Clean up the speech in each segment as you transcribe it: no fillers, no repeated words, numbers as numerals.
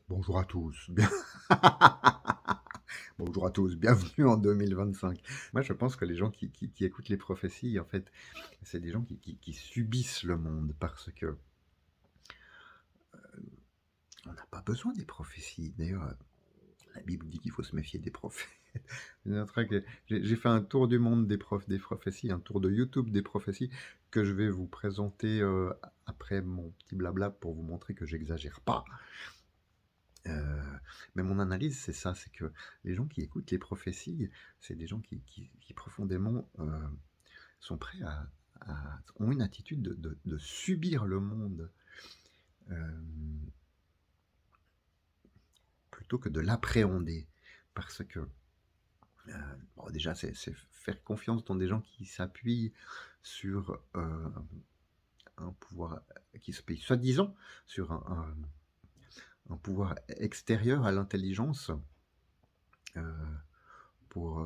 Bonjour à tous, bonjour à tous, bienvenue en 2025. Moi, je pense que les gens qui écoutent les prophéties, en fait, c'est des gens qui subissent le monde parce que on n'a pas besoin des prophéties. D'ailleurs, la Bible dit qu'il faut se méfier des prophètes. C'est un truc j'ai fait un tour du monde des prophéties, un tour de YouTube des prophéties que je vais vous présenter après mon petit blabla pour vous montrer que j'exagère pas. Mais mon analyse, c'est ça, c'est que les gens qui écoutent les prophéties, c'est des gens qui profondément sont prêts ont une attitude de subir le monde euh, plutôt que de l'appréhender. Parce que, bon, déjà, c'est faire confiance dans des gens qui s'appuient sur un pouvoir, qui se paye soi-disant sur un pouvoir extérieur à l'intelligence. euh, pour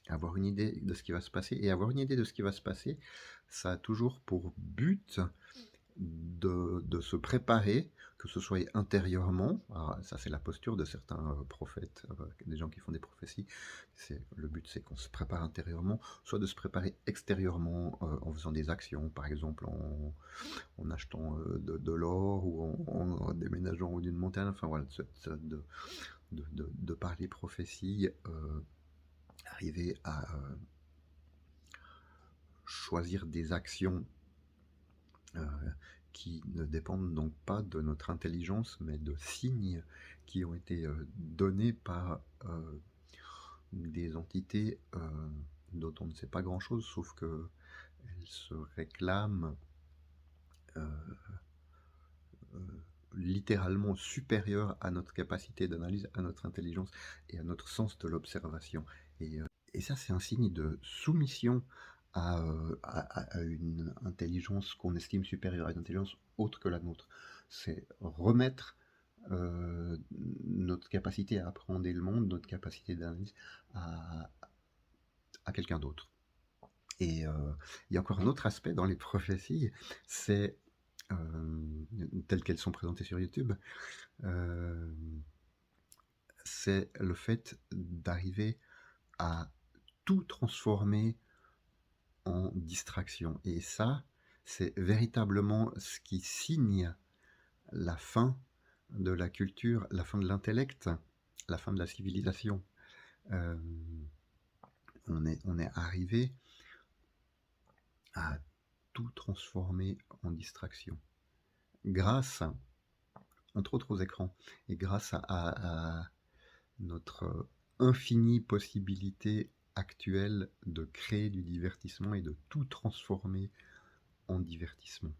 avoir une idée de ce qui va se passer. Et avoir une idée de ce qui va se passer, ça a toujours pour but de se préparer, que ce soit intérieurement, alors ça c'est la posture de certains prophètes, des gens qui font des prophéties, le but c'est qu'on se prépare intérieurement, soit de se préparer extérieurement en faisant des actions, par exemple en achetant de l'or ou en déménageant au-dessus d'une montagne, enfin voilà, de par les prophéties, arriver à choisir des actions euh, qui ne dépendent donc pas de notre intelligence, mais de signes qui ont été donnés par des entités dont on ne sait pas grand-chose, sauf qu'elles se réclament euh, euh, littéralement supérieures à notre capacité d'analyse, à notre intelligence et à notre sens de l'observation. Et ça, c'est un signe de soumission à une intelligence qu'on estime supérieure, à une intelligence autre que la nôtre. C'est remettre euh, notre capacité à appréhender le monde, notre capacité d'analyse à, à quelqu'un d'autre. Et il y a encore un autre aspect dans les prophéties, c'est telles qu'elles sont présentées sur YouTube, euh, c'est le fait d'arriver à tout transformer en distraction. Et ça, c'est véritablement ce qui signe la fin de la culture, la fin de l'intellect, la fin de la civilisation. Euh, on est arrivé à tout transformer en distraction. Grâce, entre autres aux écrans, et grâce à notre infinie possibilité actuelle de créer du divertissement et de tout transformer en divertissement.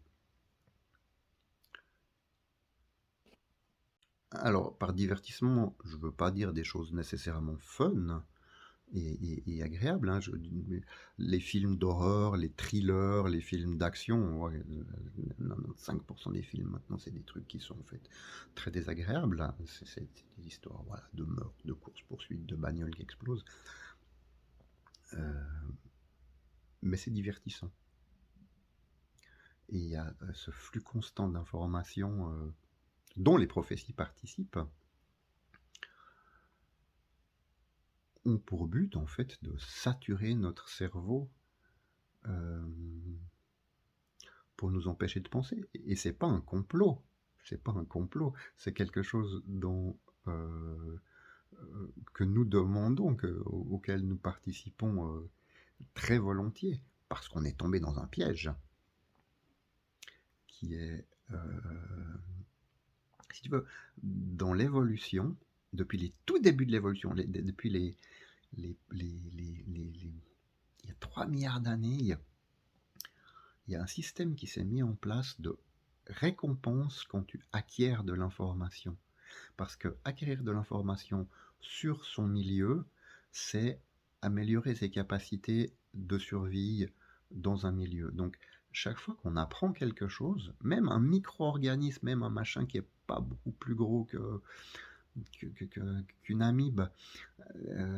Alors, par divertissement, je ne veux pas dire des choses nécessairement fun et agréables, hein. Les films d'horreur, les thrillers, les films d'action, ouais, 95% des films maintenant, c'est des trucs qui sont en fait très désagréables, hein. C'est des histoires, voilà, de meurtres, de courses-poursuites, de bagnoles qui explosent. Euh, mais c'est divertissant. Et il y a ce flux constant d'informations dont les prophéties participent, ont pour but en fait de saturer notre cerveau euh, pour nous empêcher de penser. Et c'est pas un complot, c'est pas un complot, c'est quelque chose que nous demandons, auquel nous participons très volontiers, parce qu'on est tombé dans un piège qui est, si tu veux, dans l'évolution, depuis les tout débuts de l'évolution, depuis il y a 3 milliards d'années, il y a un système qui s'est mis en place de récompense quand tu acquiers de l'information. Parce que acquérir de l'information sur son milieu, c'est améliorer ses capacités de survie dans un milieu. Donc, chaque fois qu'on apprend quelque chose, même un micro-organisme, même un machin qui est pas beaucoup plus gros qu'une amibe,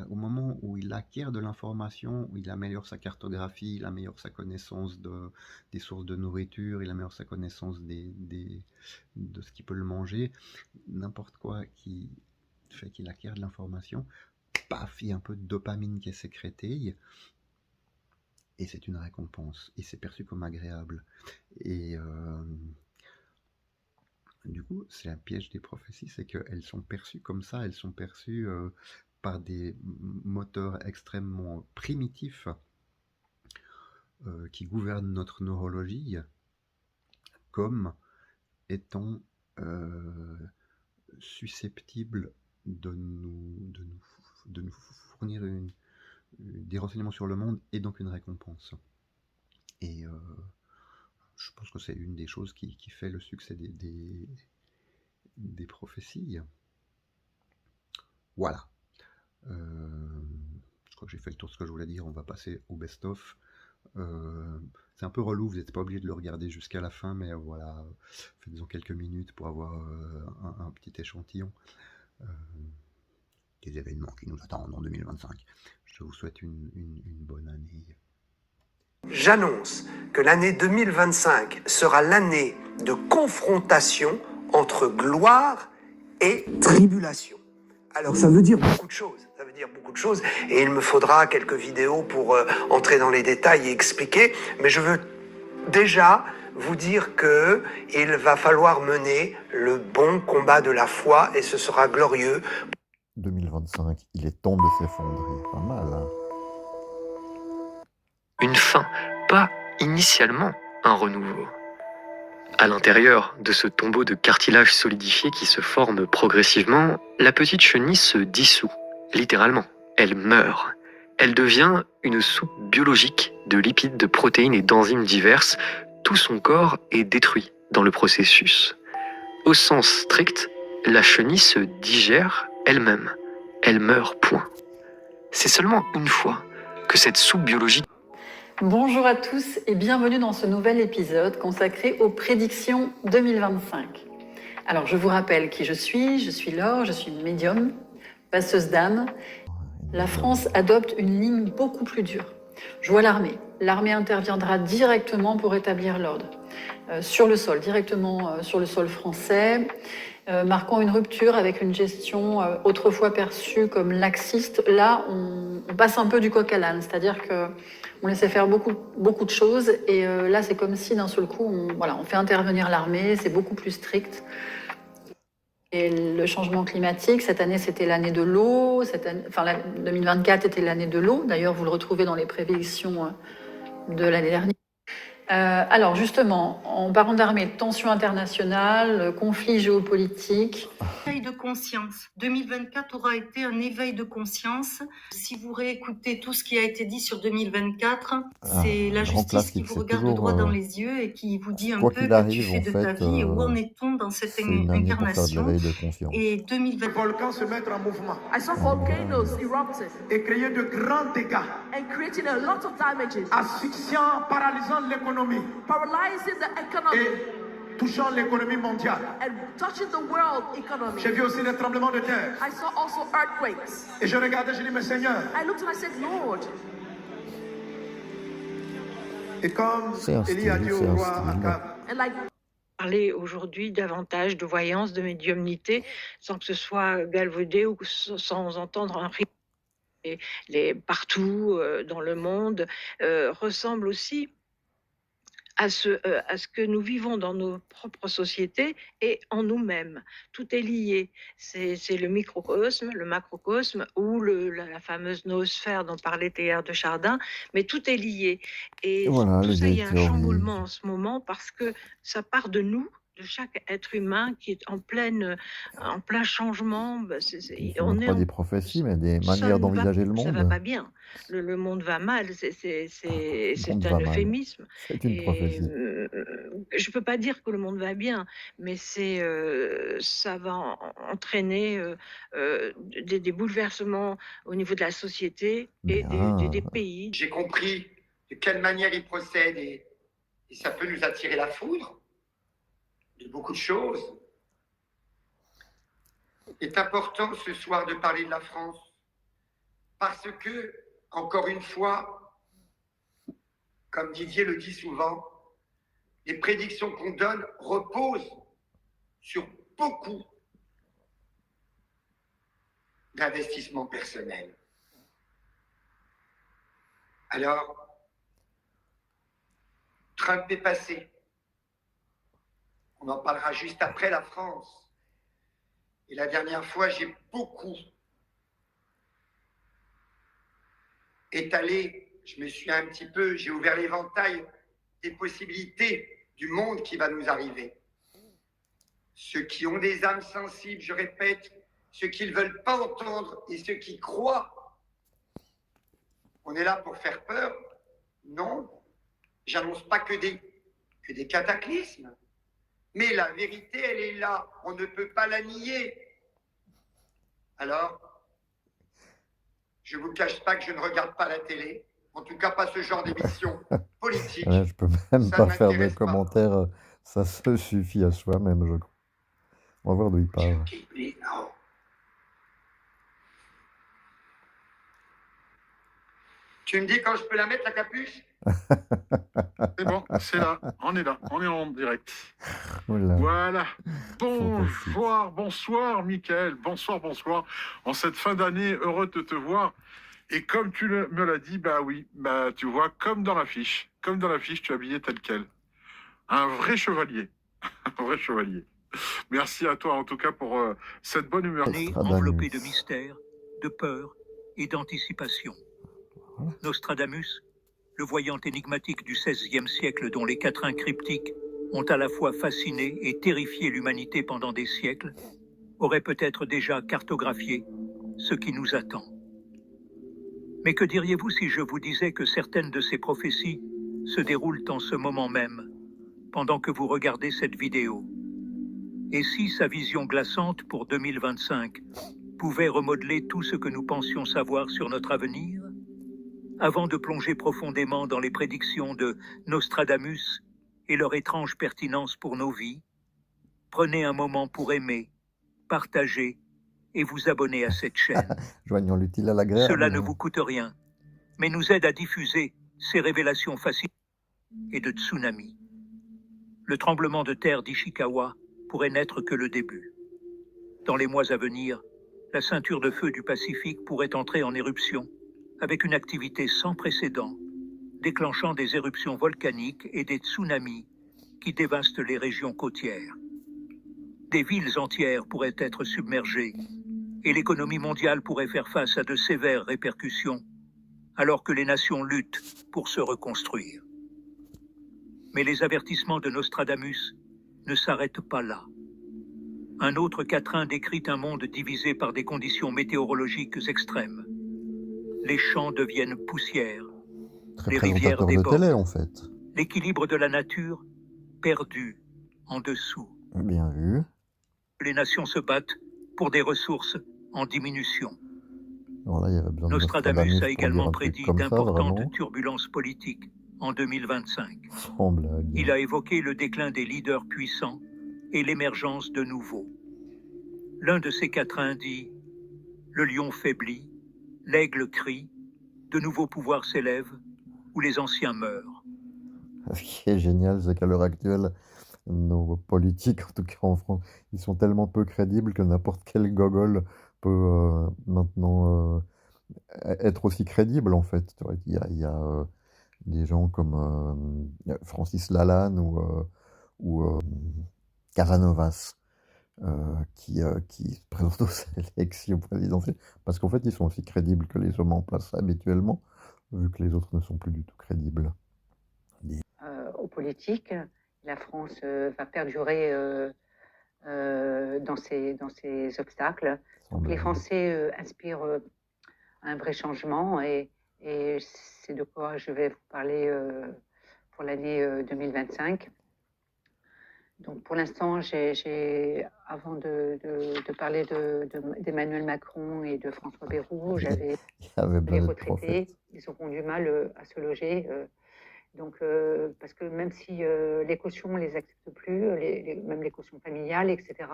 au moment où il acquiert de l'information, où il améliore sa cartographie, il améliore sa connaissance des sources de nourriture, il améliore sa connaissance de ce qui peut le manger, n'importe quoi qui fait qu'il acquiert de l'information, paf, il y a un peu de dopamine qui est sécrétée, et c'est une récompense, et c'est perçu comme agréable. Et du coup, c'est un piège des prophéties, c'est qu'elles sont perçues comme ça, elles sont perçues par des moteurs extrêmement primitifs qui gouvernent notre neurologie comme étant susceptibles de nous fournir des renseignements sur le monde et donc une récompense. Et je pense que c'est une des choses qui fait le succès des prophéties. Voilà. Je crois que j'ai fait le tour de ce que je voulais dire. On va passer au best-of. C'est un peu relou, vous n'êtes pas obligé de le regarder jusqu'à la fin, mais voilà, faites-en quelques minutes pour avoir un petit échantillon des événements qui nous attendent en 2025. Je vous souhaite une bonne année. J'annonce que l'année 2025 sera l'année de confrontation entre gloire et tribulation. Alors ça veut dire beaucoup de choses, et il me faudra quelques vidéos pour entrer dans les détails et expliquer, mais je veux déjà vous dire que il va falloir mener le bon combat de la foi et ce sera glorieux. 2025, il est temps de s'effondrer, pas mal, hein. Une fin, pas initialement un renouveau. À l'intérieur de ce tombeau de cartilage solidifié qui se forme progressivement, la petite chenille se dissout, littéralement. Elle meurt. Elle devient une soupe biologique de lipides, de protéines et d'enzymes diverses. Tout son corps est détruit dans le processus. Au sens strict, la chenille se digère elle-même. Elle meurt, point. C'est seulement une fois que cette soupe biologique... Bonjour à tous et bienvenue dans ce nouvel épisode consacré aux prédictions 2025. Alors je vous rappelle qui je suis Laure, je suis médium, passeuse d'âme. La France adopte une ligne beaucoup plus dure. Je vois l'armée. L'armée interviendra directement pour établir l'ordre. Sur le sol, directement sur le sol français, marquant une rupture avec une gestion autrefois perçue comme laxiste. Là, on passe un peu du coq à l'âne, c'est-à-dire qu'on laissait faire beaucoup de choses, et là, c'est comme si d'un seul coup, on fait intervenir l'armée, c'est beaucoup plus strict. Et le changement climatique, cette année, c'était l'année de l'eau, 2024 était l'année de l'eau, d'ailleurs, vous le retrouvez dans les prévisions de l'année dernière. Alors justement, en parlant d'armée, tensions internationales, conflits géopolitiques. Éveil de conscience. 2024 aura été un éveil de conscience. Si vous réécoutez tout ce qui a été dit sur 2024, c'est la justice qui vous regarde droit dans les yeux et qui vous dit un peu que tu fais de ta vie et où en est-on dans cette incarnation. Et 2024... Volcans se mettre en mouvement. I saw volcanoes erupting Et créer de grands dégâts. and creating a lot of damages, Asphyxiant, paralysant l'économie. paralyzing the economy Et touchant l'économie mondiale. and touching the world economy. J'ai vu aussi des tremblements de terre. I saw also earthquakes. Et je regardais, je dis, mais Seigneur. I looked and I said, Lord. Et comme Élie a dit au roi Akab, And like Parler aujourd'hui davantage de voyance, de médiumnité, sans que ce soit galvaudé ou sans entendre un rythme. Partout dans le monde ressemble aussi à ce que nous vivons dans nos propres sociétés et en nous-mêmes. Tout est lié. C'est le microcosme, le macrocosme ou la fameuse noosphère dont parlait Théard de Chardin, mais tout est lié. Et voilà, tout ça, il y a un théories. chamboulement en ce moment parce que ça part de nous, de chaque être humain qui est en plein changement. On pas des prophéties, mais des manières d'envisager le monde. Ça va pas bien. Le monde va mal. C'est un euphémisme. C'est une prophétie. Je peux pas dire que le monde va bien, mais ça va entraîner des bouleversements au niveau de la société et des pays. J'ai compris de quelle manière il procède et ça peut nous attirer la foudre de beaucoup de choses. Il est important ce soir de parler de la France parce que, encore une fois, comme Didier le dit souvent, les prédictions qu'on donne reposent sur beaucoup d'investissement personnel. Alors, Trump est passé. On en parlera juste après la France. Et la dernière fois, j'ai beaucoup étalé, j'ai ouvert l'éventail des possibilités du monde qui va nous arriver. Ceux qui ont des âmes sensibles, je répète, ceux qui ne veulent pas entendre et ceux qui croient. On est là pour faire peur? Non, j'annonce pas que des cataclysmes. Mais la vérité, elle est là, on ne peut pas la nier. Alors, je ne vous cache pas que je ne regarde pas la télé, en tout cas pas ce genre d'émission politique. Ouais, je peux même Ça pas ne faire de m'intéresse pas. commentaires, ça se suffit à soi-même, je crois. On va voir d'où il parle. Tu me dis quand je peux la mettre, la capuche? C'est bon, c'est là, on est en direct. Oula, Voilà. fantastique. Bonsoir, Mickaël. Bonsoir. En cette fin d'année, heureux de te voir. Et comme tu me l'as dit, bah oui, bah tu vois, comme dans l'affiche, tu es habillé tel quel. Un vrai chevalier. Un vrai chevalier. Merci à toi, en tout cas, pour cette bonne humeur. Année enveloppée de mystère, de peur et d'anticipation. Voilà. Nostradamus, le voyant énigmatique du XVIe siècle dont les quatrains cryptiques ont à la fois fasciné et terrifié l'humanité pendant des siècles, aurait peut-être déjà cartographié ce qui nous attend. Mais que diriez-vous si je vous disais que certaines de ces prophéties se déroulent en ce moment même, pendant que vous regardez cette vidéo? Et si sa vision glaçante pour 2025 pouvait remodeler tout ce que nous pensions savoir sur notre avenir? Avant de plonger profondément dans les prédictions de Nostradamus et leur étrange pertinence pour nos vies, prenez un moment pour aimer, partager et vous abonner à cette chaîne. Joignons l'utile à l'agréable. Cela ne vous coûte rien, mais nous aide à diffuser ces révélations fascinantes et de tsunami. Le tremblement de terre d'Ishikawa pourrait n'être que le début. Dans les mois à venir, la ceinture de feu du Pacifique pourrait entrer en éruption, avec une activité sans précédent, déclenchant des éruptions volcaniques et des tsunamis qui dévastent les régions côtières. Des villes entières pourraient être submergées et l'économie mondiale pourrait faire face à de sévères répercussions, alors que les nations luttent pour se reconstruire. Mais les avertissements de Nostradamus ne s'arrêtent pas là. Un autre quatrain décrit un monde divisé par des conditions météorologiques extrêmes. Les champs deviennent poussière, Très les rivières présentateur de débordent. télé, en fait. L'équilibre de la nature perdu en dessous. Bien vu. Les nations se battent pour des ressources en diminution. Alors là, il y avait besoin de Nostradamus a pour dire également un truc prédit comme ça, d'importantes vraiment. turbulences politiques en 2025. Sans blague. Il a évoqué le déclin des leaders puissants et l'émergence de nouveaux. L'un de ces quatrains dit « Le lion faiblit, l'aigle crie, de nouveaux pouvoirs s'élèvent, où les anciens meurent. » Ce qui est génial, c'est qu'à l'heure actuelle, nos politiques, en tout cas en France, ils sont tellement peu crédibles que n'importe quel gogol peut maintenant être aussi crédible, en fait. Tu vois, il y a des gens comme Francis Lalanne ou Casanovas qui se présentent aux élections présidentielles, parce qu'en fait, ils sont aussi crédibles que les hommes en place habituellement, vu que les autres ne sont plus du tout crédibles. Aux politiques, la France va perdurer dans ces obstacles. Donc les Français aspirent à un vrai changement et c'est de quoi je vais vous parler pour l'année 2025. Donc pour l'instant, avant de parler d'Emmanuel Macron et de François Bayrou, j'avais les retraités, ils auront du mal à se loger. Donc, parce que même si les cautions, on ne les accepte plus, même les cautions familiales, etc.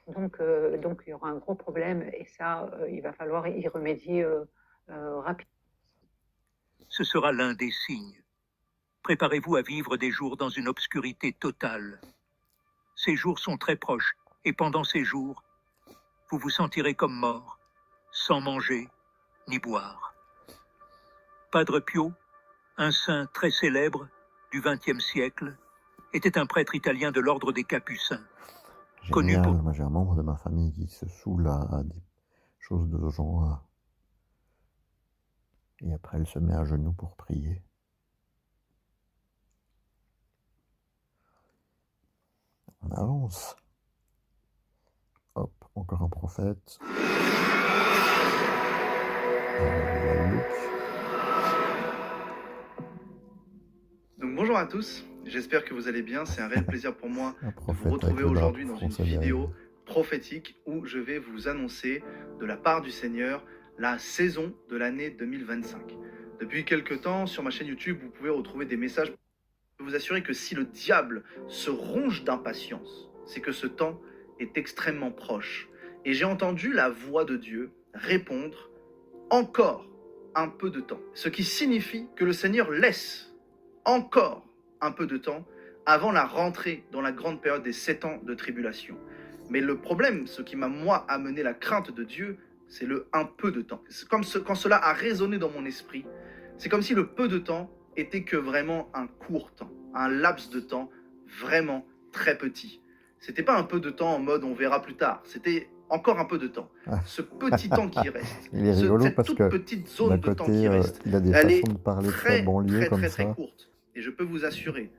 Donc, il y aura un gros problème et ça, il va falloir y remédier rapidement. Ce sera l'un des signes. Préparez-vous à vivre des jours dans une obscurité totale. Ces jours sont très proches et pendant ces jours, vous vous sentirez comme mort, sans manger ni boire. Padre Pio, un saint très célèbre du XXe siècle, était un prêtre italien de l'ordre des Capucins. Connu Génial, pour... moi j'ai un membre de ma famille qui se saoule à des choses de ce genre. Et après elle se met à genoux pour prier. On avance. Hop, encore un prophète. Luc. Donc bonjour à tous, j'espère que vous allez bien. C'est un réel plaisir pour moi Un de vous prophète retrouver avec le aujourd'hui drapeau dans une français vidéo derrière. prophétique où je vais vous annoncer de la part du Seigneur la saison de l'année 2025. Depuis quelques temps, sur ma chaîne YouTube, vous pouvez retrouver des messages. Je peux vous assurer que si le diable se ronge d'impatience, c'est que ce temps est extrêmement proche. Et j'ai entendu la voix de Dieu répondre encore un peu de temps. Ce qui signifie que le Seigneur laisse encore un peu de temps avant la rentrée dans la grande période des 7 ans de tribulation. Mais le problème, ce qui m'a moi amené la crainte de Dieu, c'est le un peu de temps. C'est comme quand cela a résonné dans mon esprit, c'est comme si le peu de temps était que vraiment un court temps, un laps de temps vraiment très petit. C'était pas un peu de temps en mode on verra plus tard, c'était encore un peu de temps. Ce petit temps qui reste, Il est rigolo cette parce toute que petite zone de d'un temps côté, qui reste, il a des elle est façons de parler très banlieue très comme très ça. courte. Et je peux vous assurer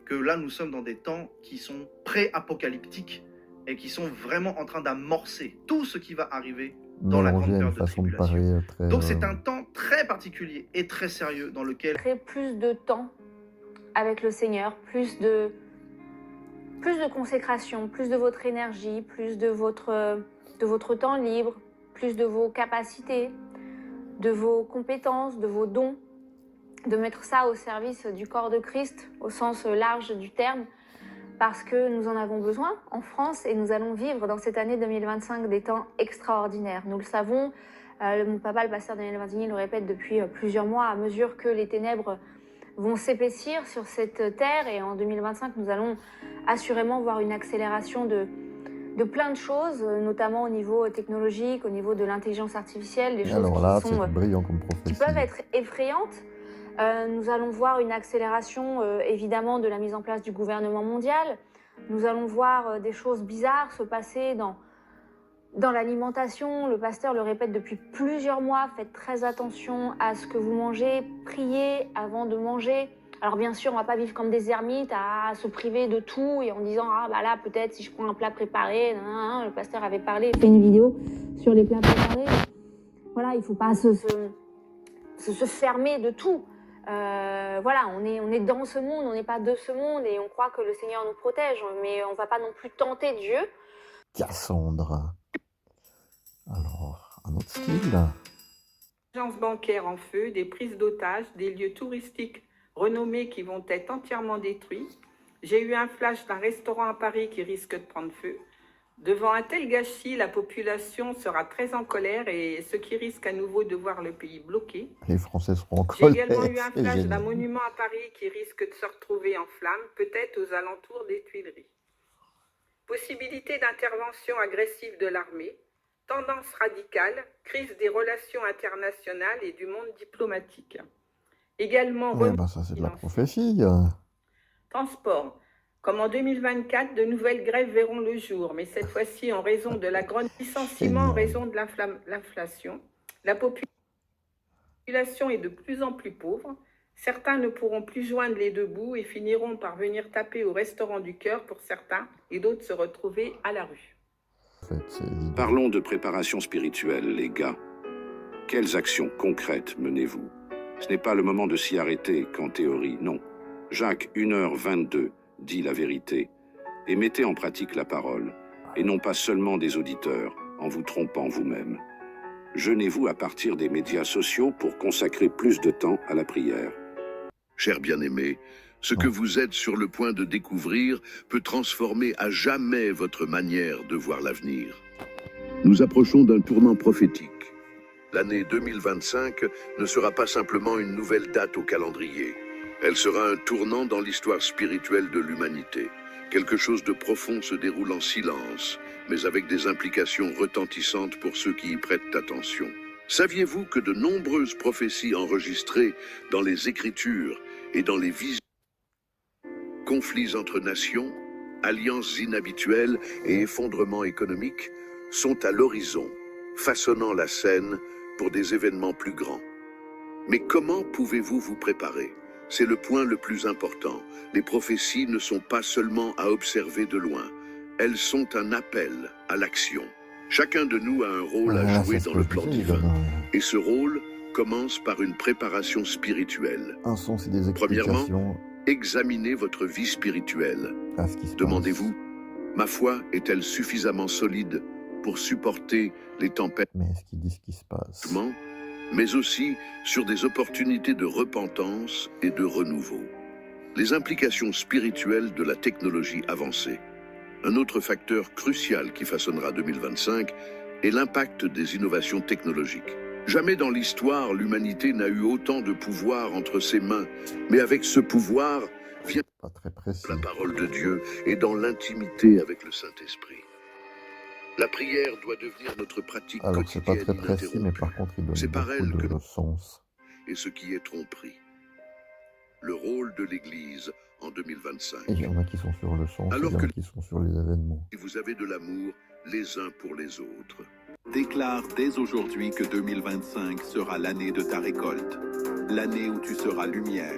que là, nous sommes dans des temps qui sont pré-apocalyptiques et qui sont vraiment en train d'amorcer tout ce qui va arriver dans la grande Mélangé à une période de façon de tribulation. parler très... Donc c'est un temps très particulier et très sérieux dans lequel... Plus de temps avec le Seigneur, plus de consécration, plus de votre énergie, plus de votre temps libre, plus de vos capacités, de vos compétences, de vos dons, de mettre ça au service du corps de Christ au sens large du terme, parce que nous en avons besoin en France et nous allons vivre dans cette année 2025 des temps extraordinaires. Nous le savons, mon papa, le pasteur Daniel Martini, le répète depuis plusieurs mois, à mesure que les ténèbres vont s'épaissir sur cette terre, et en 2025, nous allons assurément voir une accélération de plein de choses, notamment au niveau technologique, au niveau de l'intelligence artificielle, des choses alors là, qui sont, c'est brillant comme prophétie. qui peuvent être effrayantes. Nous allons voir une accélération évidemment de la mise en place du gouvernement mondial. Nous allons voir des choses bizarres se passer dans l'alimentation. Le pasteur le répète depuis plusieurs mois, faites très attention à ce que vous mangez, priez avant de manger. Alors bien sûr, on ne va pas vivre comme des ermites à se priver de tout et en disant « Ah bah là, peut-être si je prends un plat préparé, le pasteur avait parlé, fait une vidéo sur les plats préparés. » Voilà, il ne faut pas se fermer de tout. Voilà, on est dans ce monde, on n'est pas de ce monde et on croit que le Seigneur nous protège, mais on ne va pas non plus tenter Dieu. Cassandre. Alors, un autre style. Agences bancaires en feu, des prises d'otages, des lieux touristiques renommés qui vont être entièrement détruits. J'ai eu un flash d'un restaurant à Paris qui risque de prendre feu. Devant un tel gâchis, la population sera très en colère et ce qui risque à nouveau de voir le pays bloqué. Les Français seront en J'ai colère. également eu un c'est flash d'un génial. monument à Paris qui risque de se retrouver en flammes, peut-être aux alentours des Tuileries. Possibilité d'intervention agressive de l'armée, tendance radicale, crise des relations internationales et du monde diplomatique. Également, Ouais, bah ça c'est de la prophétie. transport. Comme en 2024, de nouvelles grèves verront le jour, mais cette fois-ci en raison de la grande licenciement, en raison de l'inflation. La population est de plus en plus pauvre. Certains ne pourront plus joindre les deux bouts et finiront par venir taper au restaurant du cœur pour certains et d'autres se retrouver à la rue. Parlons de préparation spirituelle, les gars. Quelles actions concrètes menez-vous? Ce n'est pas le moment de s'y arrêter qu'en théorie, non. Jacques 1h22 dit la vérité. Et mettez en pratique la parole, et non pas seulement des auditeurs, en vous trompant vous-même. Jeûnez-vous à partir des médias sociaux pour consacrer plus de temps à la prière. Cher bien-aimé, ce que vous êtes sur le point de découvrir peut transformer à jamais votre manière de voir l'avenir. Nous approchons d'un tournant prophétique. L'année 2025 ne sera pas simplement une nouvelle date au calendrier. Elle sera un tournant dans l'histoire spirituelle de l'humanité. Quelque chose de profond se déroule en silence, mais avec des implications retentissantes pour ceux qui y prêtent attention. Saviez-vous que de nombreuses prophéties enregistrées dans les Écritures et dans les visions, conflits entre nations, alliances inhabituelles et effondrements économiques sont à l'horizon, façonnant la scène pour des événements plus grands? Mais comment pouvez-vous vous préparer? C'est le point le plus important. Les prophéties ne sont pas seulement à observer de loin, elles sont un appel à l'action. Chacun de nous a un rôle à jouer dans le plan divin, et ce rôle commence par une préparation spirituelle. Premièrement, examinez votre vie spirituelle. Demandez-vous, ma foi est-elle suffisamment solide pour supporter les tempêtes, mais aussi sur des opportunités de repentance et de renouveau. Les implications spirituelles de la technologie avancée. Un autre facteur crucial qui façonnera 2025 est l'impact des innovations technologiques. Jamais dans l'histoire, l'humanité n'a eu autant de pouvoir entre ses mains, mais avec ce pouvoir vient la parole de Dieu et dans l'intimité avec le Saint-Esprit. La prière doit devenir notre pratique Alors, c'est pas quotidienne très précis, mais ininterrompue. par contre, il donne C'est par elle beaucoup que de sens. et ce qui est tromperie. Le rôle de l'Église en 2025. Et il y en a qui sont sur le sens, et il y Alors en que a qui sont sur les événements. vous avez de l'amour les uns pour les autres. Déclare dès aujourd'hui que 2025 sera l'année de ta récolte, l'année où tu seras lumière,